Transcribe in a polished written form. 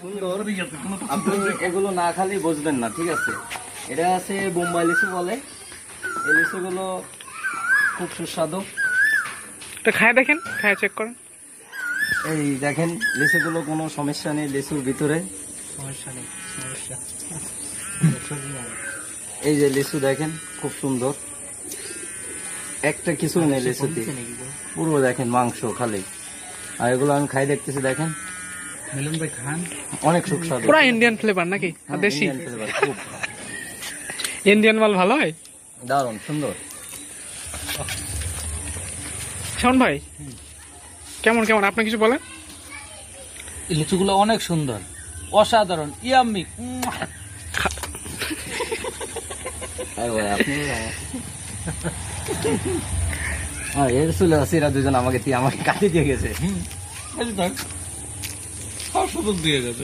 সুন্দর, আপনি এগুলো না খালি বুঝবেন না, ঠিক আছে? এটা আছে বোম্বাই লিচু বলে, এই লিচুগুলো খুব সুস্বাদু। তো খায় দেখেন, খায় চেক করেন। এই দেখেন লিচুগুলো কোনো সমস্যা নেই, লিচুর ভিতরে সমস্যা নেই, সমস্যা। এই যে লিচু দেখেন খুব সুন্দর, একটা কিছু নেই লিচুতে, পুরো দেখেন মাংস খালি। আর এগুলো আমি খাই দেখতেছি, দেখেন মিলন ভাই খান, অনেক সুস্বাদু, পুরো ইন্ডিয়ান ফ্লেভার নাকি? আর দেশি Indian flavor, খুব ইন্ডিয়ান মাল ভালো হয়। দারুণ সুন্দর। শোন ভাই, কেমন কেমন আপনি কিছু বলেন? লিচুগুলো অনেক সুন্দর, অসাধারণ, ইয়াম্মি। আপনি এর চলে আসি, এরা দুজন আমাকে কাটি দিয়ে গেছে। সুযোগ দিয়ে গেছে।